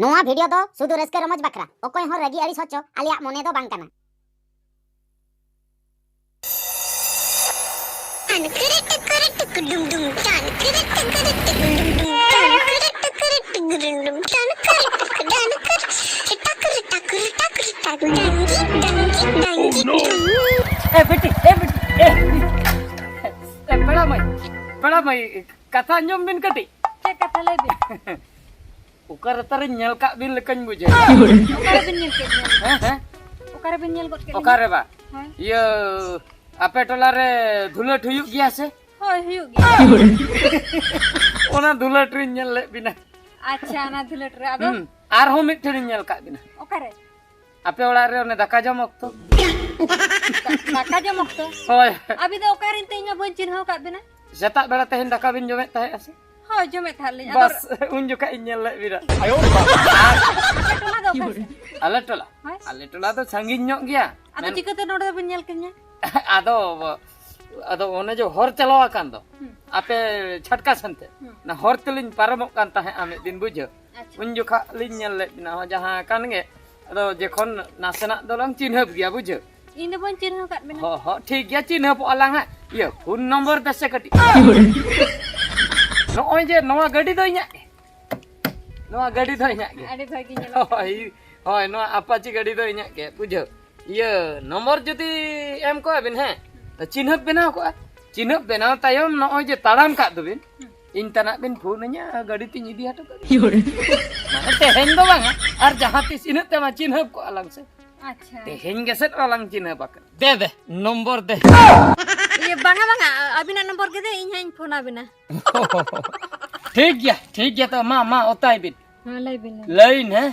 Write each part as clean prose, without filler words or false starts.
नोआ वीडियो दो सुदु रस्के रमज बकरा ओकोय हो रगी अड़ी सोचो आलिया मोने दो बांग कना बेटी बड़ा मई कथा ñom bin kati Cek kata lebih. ukar tari nyel kak bin lekan buje Ukara bin nyel ke nyel. heh Ukara bin nyel got ke. ukar ba Hai. iya ape tolare dhulat huyuk giya se Hoi huyuk ge. ona dhulat rin nyel le bina Acha na dhulat re ado. ar ho mit thari nyel kak bina Ukare. ape ola re one daka jam okto Daka jam okto. hoy Abi do ukarin te nya boncin ho kat bina. setak bela tehen daka bin jomet tahe ase Hoi jomet halin. bas unjuk ka nyel le bina ayo Tola do ukar. ale tola to sangin nyok giya Ado chikate node bin nyel ke nya. ado one jo hor chalo akan do ape chhatka sante na hor telin paramok kan tahe ame din bujo Acha. un jo kha lin nyel le bina jaha kan nge ado jekhon nasena dolang chinhap giya bujo Ini boncin ho kat bina. ho thik giya chinhap alang ha iya phone number dase kati no oi je noa gadi do inya ge Ade bagi nyel. hoi noa apache gadi do inya ge bujo iya nomor jodi em ko bin he chinhap benaw ko chinhap benaw tayom no oi je taram kak do bin internet bin phone nya gadi tin idi hato ka mana tehen do bang ar jaha tis inut te ma chinhap ko alang se Acha. tehen geset alang chinhap ak de nomor de Iya banga banga abi na nomor ke de inya phone abina. ठीक गया तो मा ओताई बिन Ha lai bina. Line है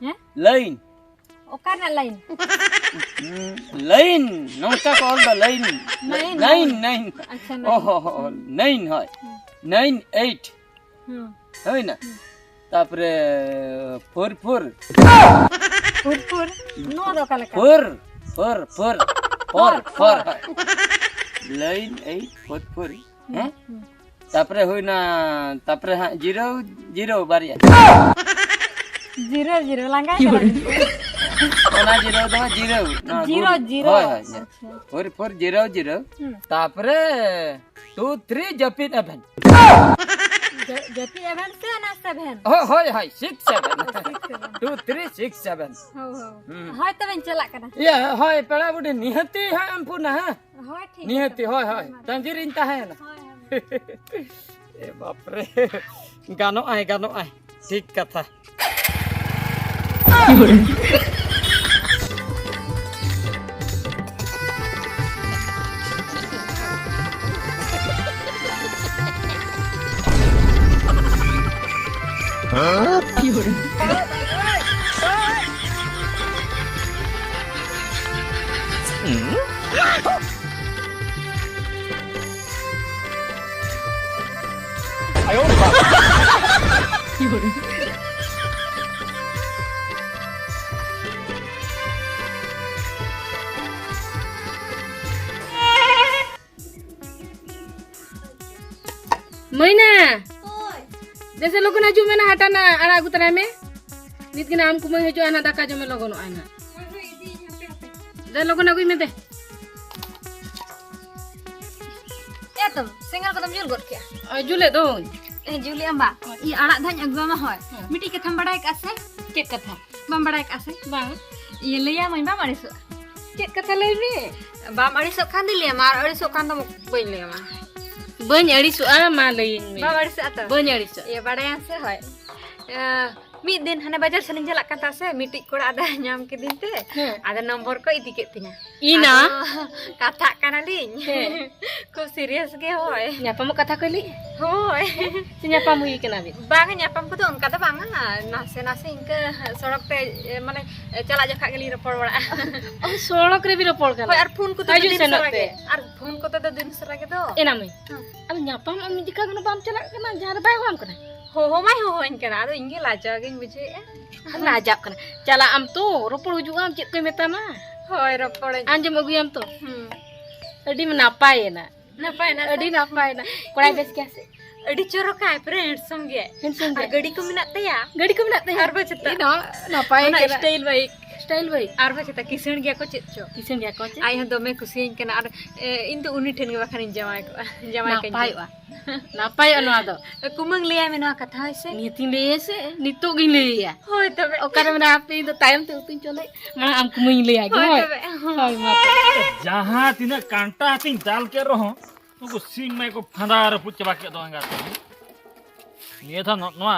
Ha? Line Ukar na lain. Line NOTA call the line Lain. Nine Acha na. ओहो nine है 98 है ना तापरे 44 Pur. No do kala ka. 4 line 844 हैं तापरे होइना तापरे हां 0 बारिया 0 langkai ka. ओना 0 दो 0 ना 0 होय 4400 तापरे 23 जपित oven Jadi event se na 7. होय 67 2367 Ho. Hoy ta ben chalak kana. ये होय पेड़ा बुडी निहति है अम्पुना है Hoy ठीक. निहति होय तंजीरिन ता है ना ए बाप रे गानो आए ठीक कथा Moina, desa logo na jume na hata na ara gutara me. Nit kina am kumai hejo ana daka jume logo no ana. De logo na gui me de. Ya tum, singal ko tam jul got kya. Jule do. Juli amba. I anak dhany agwa ma hoy. Miti ke tham badai ka ase? Cek kata. Bam badai ka ase? Bang. Iya leya mai bam arisu. Cek kata lay me. Bam arisu kan di leya mar arisu kan tam bain leya ma. Bany ari soal ma lain me. Bam arisu ato. Bany ari so. Iya badai yang se hoy. Mid din hane bajar saling jalak kan ta se miti kura ada nyam ke din te. Ada nomor ko idi ke tinya. Ina. Kata kana lin. Ko serius ge hoy. Nyapa mo kata ko li. Hoy. Nyapa mo ikan abit. Bang nyapam ko don kata bang nase ingke sorok te mane chala jakha geli ropor bora. Oh solok re bi ropol Hoy kana. ar phone ko to Aju din senok sarage. te. Ar phone ko to din sarage do. Ena me. Ab nyapa mo mi dikha kana bam chalak kana jara bai hom kana. Ho mai ho in kana ado inge laja gin buje. Najap kana. Chala am tu ropol hujung am cek ko metama. Hoy ropor. Anjam aguyam tu. Adi menapa ya na. Napai na. Adi napa ya na. Kurai bes kya se. अड़ी चोरकाय पूरा handsome गे Handsome और गाड़ी को मिनात तया गाड़ी को मेनात तया और बचता ino napai ना kira style bike style baik और बचता किसण गया को चेत चो kisin dia ko आई हम दोमे खुशी कना और इन तो उनी ठेन बाखानी जमाई को जमाई napai wa napai anu ado कुमंग ले मेनवा कथा होइसे nitin le se nitu gin le ya होय तबे okare mena api itu time tu utun chole mana am kumui le ya होय hoy तबे hoy ma जहाँ तीना कांटा तीन डाल के रहो उनको सिंग में को फंदार पुच बाकी दो अंगा ये था नोआ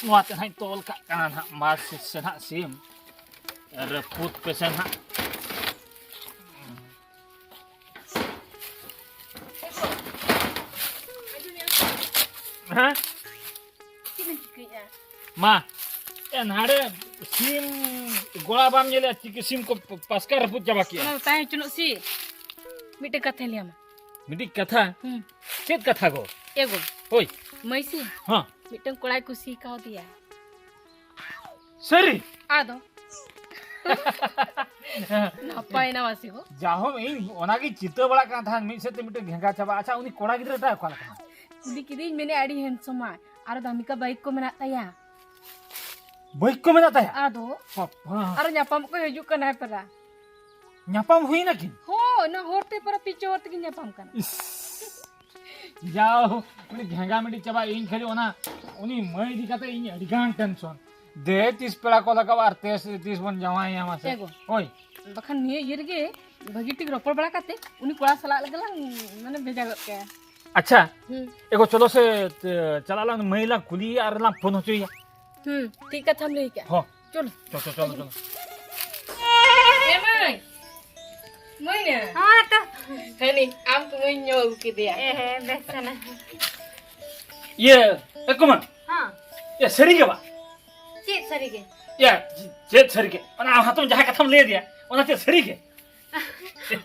नोआ ते हाई तोल का काना ना मास से ना सिम अरे पुत पे से ना हाँ माँ ये नारे सिम गोला बाम ये ले चिकी सिम को पासकर पुच बाकी Kalau tanya cunuk si, mite kata liam. मिडी कथा चेत कथा को Ego, ओय mai si, हाँ mite kolai kusi kau dia. सरी Ado. Napai na wasi ko. जाहो इन ओनागी चित्त बड़ा का था मिट से मिट घेंगा चबा अच्छा उनी कोड़ा गिदरा ता कोला का Uli kidin mene adi handsome ah. Aro damika baik ko mena taya. Bike को में था Ado. पापा Aro nyapam ko hijuk kan hai pera. न्यापाम हुई ना कि Ho, na horte para picho horte kin nyapam kan. जाओ उनी घेंगा मिटी चबा इन खेली ओना उनी मई दिखाते इन अडिगान टेंशन दे 30 पेड़ा कोला का वार 30 बन जावाई यहां से Ego. ओय Bakan niya yirge bagi tik ropor bala kate. Uni kola sala lagalang mane beja got kaya. अच्छा एगो चलो से चलाला महिला खुली और ला फोन हो चाहिए Tik ka tham le kya. हो Cholo. चलो चलो चलो Emai. Mai ne. हां तो Hani, am kumui nyol ke dia. ए बेसना ये कुमन हां ये सरी के बा चेत सरी के या जेत सरी के ओना हाथ में जहां कथम ले दिया ओना ते सरी के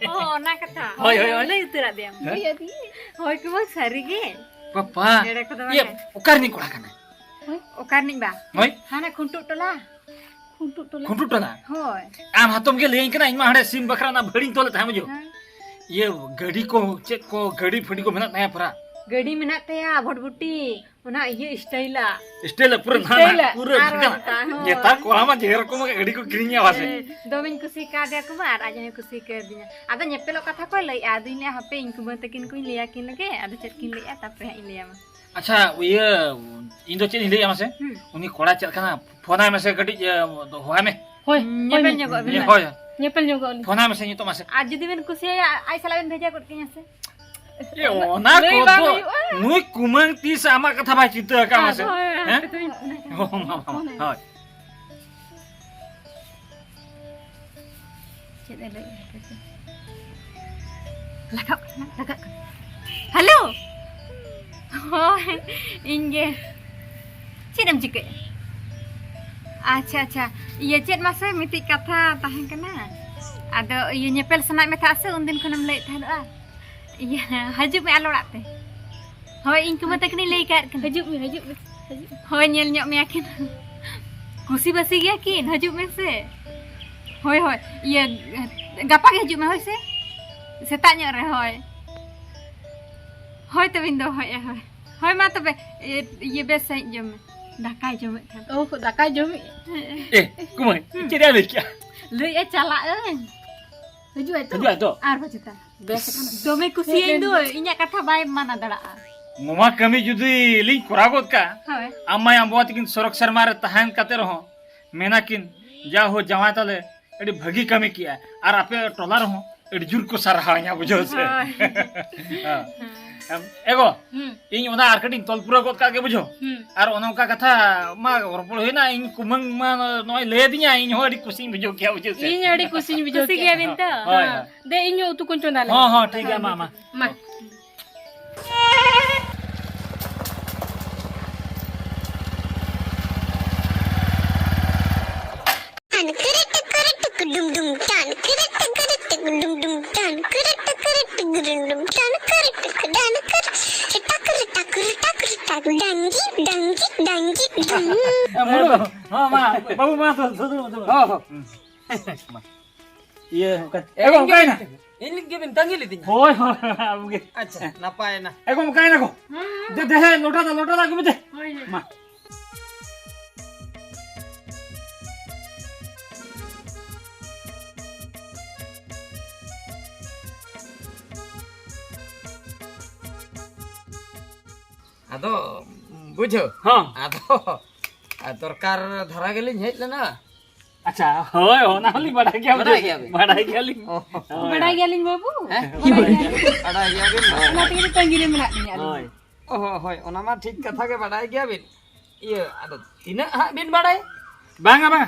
ओ ना कथा होय, होय, होय। ले उतरा दे Iya di. होय के बस सरी के पापा एड़े को ये उकार नहीं कोड़ा कना ओकार नि बा होय हाना खुंटु टोला Untuk tolak. खुंटू टला होय आम हाथम के लें कना इमा हड़े सिम बकरा ना भड़ी तोले था मुझे हाँ। ये गाड़ी को चेक को गाड़ी फड़ी को मेहनत नहीं परा गड़ी में तया भटबुटी ओना ये स्टाइला स्टेल पूरा Style, ना पूरा आर वाता, हो। ये ता कोला मा जेर को गाड़ी को किरिnya वासे दोमिन कुसी का दे कुमार आज ने कुसी कर दिया आदा नेपेलो कथा को लई आदि ने हपे इनको बतकिन को लिया किन लगे आदा चट किन लिया तापरे इन लिया मा अच्छा ये इंदो चेन हिले मासे उनी कोड़ा चल कना फोना में से गाड़ी होया में Hoy, नेपेल nego ये बिना होय nyepel juga oli. फोना में से ये तो मासे आज जदी बिन कुसी आई सलाबन भेजा कोट किnya से ये ओना Lei को bang, तो lei, नुई कुमंग तीस आमा कथा भाई चित्त का मासे हैं हैं हो मामा हाय चेत लई लगा लगा हेलो होय इंगे चिदम चिके अच्छा अच्छा ये चेत मासे मिटी कथा ताहें कना आदो ये नेपेल सना में था से उन दिन खनम लई था ये हजू में आलोड़ाते होय इनको मतकनी लई कर Hajuk mi, hajuk mi. होय नेल ᱧᱚᱜ ᱢᱮᱭᱟ ᱠᱤᱱ खुशी बसी गया किन हजू में से होय होय ये गापा के हजू में होय से सेता ᱧᱚᱜ रे होय होय तबिन दो होय होय होय मा तबे ये बेस सही जम ढाका जम था Oh, dakai jomi. ए कुमंग चिरिया ले क्या लई ए चला ए Hajuk itu. तजु तो आर बजता दोमे खुशी दो इnya कथा बाय माना दड़ा नोमा कमी जुदी लिंक कोरागोत का होय अम्मा अम्बुआ तकिन सरक शर्मा रे तहान काते रहो मेना किन जा हो जवा तले एडी भगी कमी किया और आपे टोला रहो एडी जुर को सरहा या बुझो से एगो इन ओना आर्केटिंग तोल पूरा गोत का के बुझो और ओना का कथा मा रपड़ होइना इन कुमंग मा नय ले दिया इन हो एडी खुशी बुझो क्या बुझो से Ini ada kucing bijak. खुशी गया बिन तो हां De ini utu kunci nala. हां हां ठीक है मामा Ma. हां मा बाबू मा तो हो हो ये एगो काई ना इन लिख गेबिन तंगी लिदिन होय होय आबगे अच्छा नापाय ना एको मकाई ना को दे दे लोटा दा गुमे दे मा आदो बुझो हां आदो दरकार धारा गेलिन हेज लेना अच्छा होय ओना हली बड़ा क्या बड़ा गया बे। बड़ा क्या ली बड़ा गेलिन बाबू अड़ा गया बिन ना तेरे तंगी रे मेना निया होय ओहो होय ओना मा ठीक कथा के बड़ाय गया बिन ये आदो तिना हा बिन बड़ाय बांगा बांगा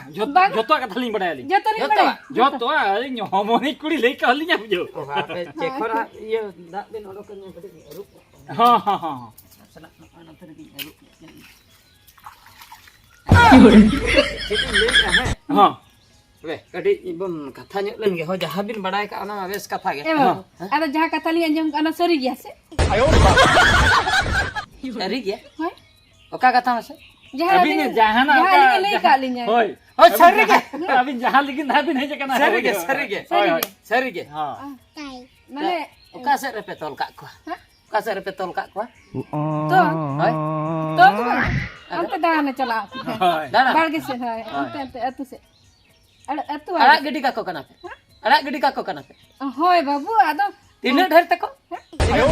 जोतो कथा लिंग बड़ा ली जतो रे जोतो जोतो अरे होमोनी कुड़ी लेके हली ना बुझो बापे चेखरा ये दा बिन ओडो कने बड़ी रुप हां हां हां सना ना तरे बिन रुप हां वे कडी इबन कथा ᱧᱚᱜ ᱞᱮᱱ ᱜᱮ ᱦᱚ ᱡᱟᱦᱟᱸ ᱵᱤᱱ ᱵᱟᱲᱟᱭ ᱠᱟ ᱚᱱᱟ ᱢᱟ ᱵᱮᱥ ᱠᱟᱛᱷᱟ गे ए बाबू अरे जहां कथा ली अंजम काना सरी गया से आयो सरी गया होय ओका कथा में से जहां अभी ने जहां ना जहां ले का लिया होय ओ सरी गे अभी जहां लेकिन ना भी नहीं जकना सरी गे सरी गे सरी गे हां माने ओका से रे पे तोल का को ओका से रे पे तोल का को तो होय तो अंत दाने चला होय दाना बाड़गे से है अंत अतु से अतु अड़ा गिडी का को कना पे अड़ा गिडी का को कना पे होय बाबू आदो तीन ढेर तक आयो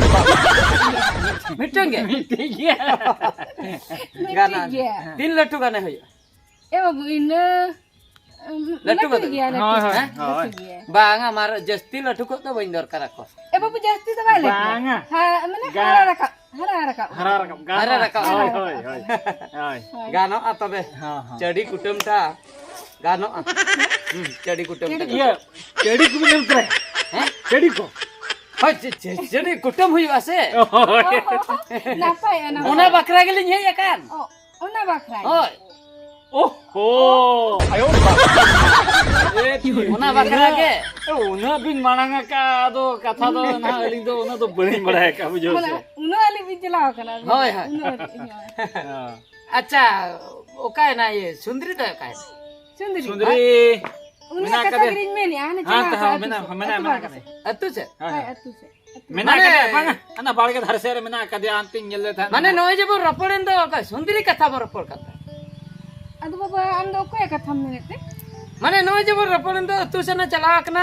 मिटेंगे ठीक है गाना गया तीन लट्टू गाने होय ए बाबू इन लट्टू को गया हां लट्टू हां गया बांगा मार जस्ती लट्टू को तो बइन दरकार को ए बाबू जास्ती तो वाले बांगा हां माने हरा रखा हरा रकम हरा रकम होय होय होय गानो आ तबे हां हां चडी कुटुमटा गानो चडी कुटुमटा ये केड़ी को मिल करे हैं केड़ी को होय चडी कुटुम हुई आसे नापाय ना ओना बकरा गेलिन हे एकान ओना बाखरा होय ओहो आयो ओना बकरा के उना बिन मांगा का दो कथा दो ना अली दो उना तो बड़ी बड़ा है का बुझो से उनो वाली भी चला कना होय होय हां अच्छा ओका है ना ये सुंदरी तो का है सुंदरी सुंदरी उनका कथा ग्रीन में नहीं आने हां चला तो मना करे अतु से अतु से मना करे बांगा अना बाड़गे धर से मना कदे आंतिंग गेले था माने नय जे बो रपड़ेन दो का सुंदरी कथा बो रपड़ कथा अदु बाबा हम दो कोई कथा में ते माने नय जे बो रपड़ेन दो अतु से ना चला कना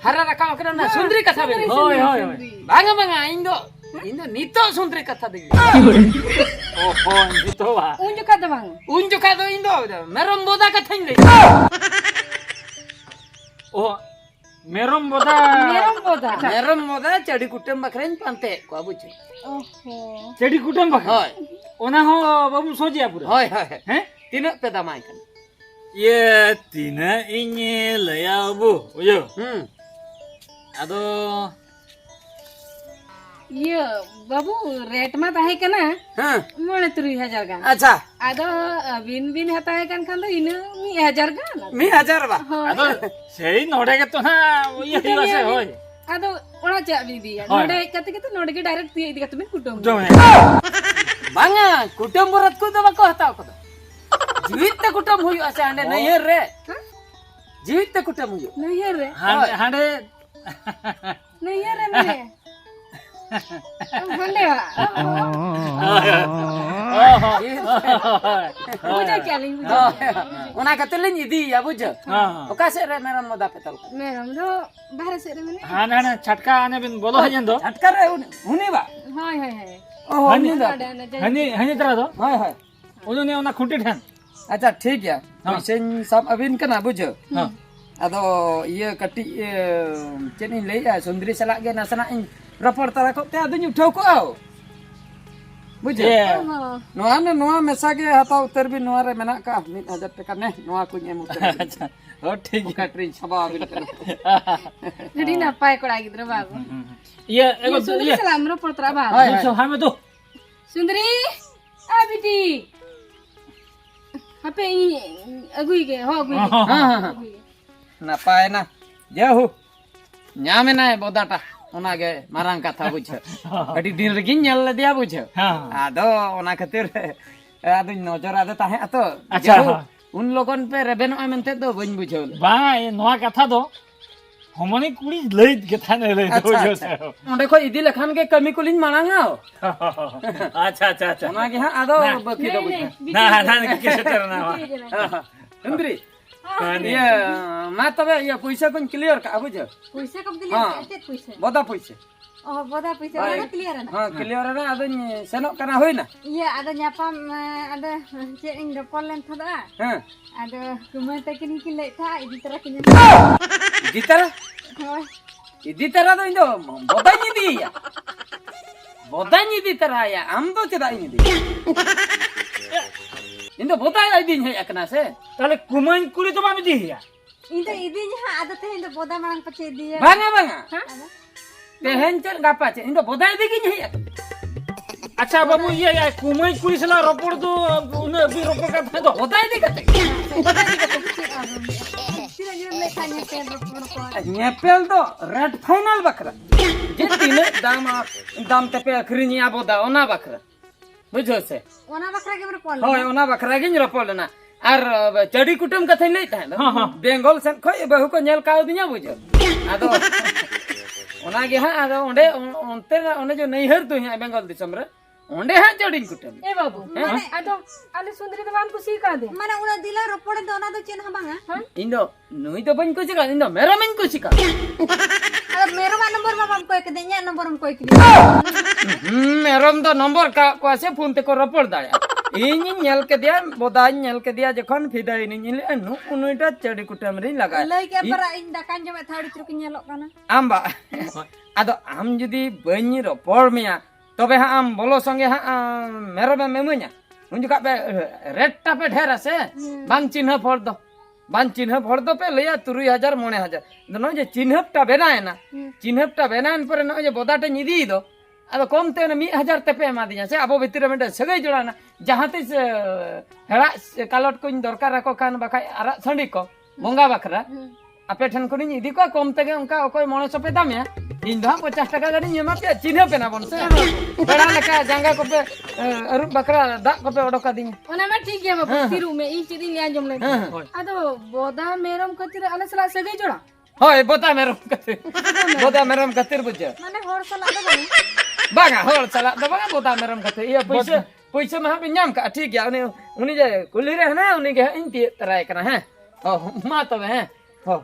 हरा रखा कना ना सुंदरी कथा बे होय होय बांगा बांगा इन दो नीतो सुंदरी कथा दे ओहो जितो वा उन जो कथा बांग उन जो का दो इन दो मेरम बोदा कथा इन ले ओ मेरम बोदा मेरम बोदा चडी कुटुम बकरेन पांते को बुझे ओहो चेडी कुटुम बा होय ओना हो बाबू सोजिया पूरा होय होय हैं तीन पे दमाई कन ये तीना इnye लया बु ओयो आदो ये बाबू रेट में ताहे कना हां 3000 का अच्छा आदो बिन बिन हता है कन खान दो इन 1000 का 1000 बा आदो सेई नोडे के तो ना ओयो हिवा से होय आदो ओना चा भी दिया होय। नोडे कते के तो नोडे के डायरेक्ट दिया दिया तुम कुटुम जो है बांगा कुटुम बरत को दबा को हताव को जीवित कुटुम हुई असे आंडे नहीं है रे जीवित कुटुम हुई नहीं है रे हांडे नहीं है रे मेरे हंडे वा मुझे क्या लिंग ओना कतलिन इदी या बुझ हां ओका से रे मेरन मोदा पेतल मेरा तो बाहर से रे मैंने हां ना छटका आने बिन बोलो हजन दो झटका रे हुनी बा हाय हाय हाय ओहो हुनी दा हनी हनी तरह दो हाय हाय ओने ओना खुंटी ठन अच्छा ठीक है सेन सब अबिन कना बुझ हां अदो ये कटी चेनी लेया सुंदरी सला गे नसना इन रपड़ तरा को ते अदु उठाव को आओ बुझे नोआ ने नोआ मेसा के हता उतर भी नोआ रे मेना का 1000 टका ने नोआ को एम उतर अच्छा ओ ठीक है कटरी छबा बिन कर रेडी ना पाए कोड़ा गिद्र बाबू ये एगो सुंदरी ये सलाम रो पड़तरा बाबू हाय सो हमें दो सुंदरी आ बेटी हपे अगुई के हो अगुई हां हां ना पाए ना जे हो न्यामे ना बोदाटा ओना गे मारांग कथा बुझ अडी दिन रे गिन नेल दिया बुझ हां आदो ओना खातिर आदो नजर आदो ताहे अतो अच्छा उन लोगन पे रेबेनो मेनते दो बन बुझल बा ये नवा कथा दो हमने कुड़ी लई के थाने लई दो जो से ओंडे खो इदी लखान के कमी कुलिन मांगा अच्छा अच्छा अच्छा ओना के हां आदो बाकी दो ना ना के सेटर ना इंद्री ये मा तबे ये पैसा कोन क्लियर का बुझ पैसा कब दिले हाँ। चेत पैसा बोदा पैसा ओ बोदा पैसा वाला क्लियर ना हां क्लियर ना आदो सेनो kana होइना iya ada nyapam ada cek ing dopol len thada हां ada kumai takin ki lek tha idi tara kinya इदी तरह hoy इदी तरह तो इंदो बोदा नि दी या बोदा नि दी तरह या हम तो चदा नि दी इंदो बोदा दी है एकना से ताले कुमाई कुड़ी तो मामी दी या itu idinya ha ada teh indo boda marang pace dia बांगा बांगा तेहन चल गापा चे इंदो बोदा दी की है अच्छा बाबू ये कुमाई कुड़ी सला रोपड़ तो उन्हें भी रोपड़ का था तो बोदा दी कते tidak dia lek tanya teh berpor नेपेल तो रेड फाइनल बकरा जे तीन दाम ते पे खरिनिया बोदा ओना बकरा बुझो से ona bakra ke berpol होय ओना बकरा गिन रपोल ना आर चडी कुटुम कथे लई ताहे बेंगल सेन खय बहु को नेल काउ दिया बुझो आदो ओना गे हा आदो ओंडे ओंते ओने जो नैहर तो है बेंगल दिसम रे ओंडे हा चडी कुटुम ए बाबू आदो आले सुंदरी तो बान कुसी का दे mana una dila ropor do ona do chen ha banga इंदो नुई तो बन कुछ का इंदो मेरा मन कुछ का ada mero ma nomor ma bam koy ke denya nomor am koy ke मेरम तो नंबर का कोसे फोन ते को रपोल दाया इन नेल के दिया बोदा नेल के दिया जखन फिदा इन नेल नु उनुटा चडी कुटुम रे लगा lei ke para ing dakan jame thadi truk nyelok kana Amba आदो आम जुदी बनी रपोल मिया तबे हा आम बोलो संगे हा मेरो बे मेमुnya उनजुका पे रेट पे ढेर से बांग चिन्ह फोड़ दो बांग चिन्ह फोड़ दो पे लया 3000 3000 नो जे चिन्हटा बेना है ना चिन्हटा बेना पर नो जे बोदाटे निदी दो अदो कम ते 1000 ते पे मा दिया से अबो भितर में सगई जोड़ाना जहां तिस हेड़ा कालोट कोइन दरकार रखो खान बखा आरा संडी को बंगा बखरा आपे ठन को इदी को कम तेगे उनका ओकोय मणे सपे दामे इन दो 50 टाका गाड़ी नेमा पे चिन्ह पे ना बन से बड़ा लका जांगा को पे अरु बकरा दा को पे ओडका दिया ओना में ठीक है बाबू तिरु में ई चिदी ले आंजम ले आदो बोदा मेरम कतिर आले सला सगे जोड़ा होय बोता मेरम कतिर बोता मेरम कतिर बुझे mana hor sala do bang बागा होल चला दो बागा बोता मेरम कतिर ये पैसे पैसे में भी नाम का ठीक है उनी जे कुली रे ना उनी के इंती तराय कना है हो मा तो है हो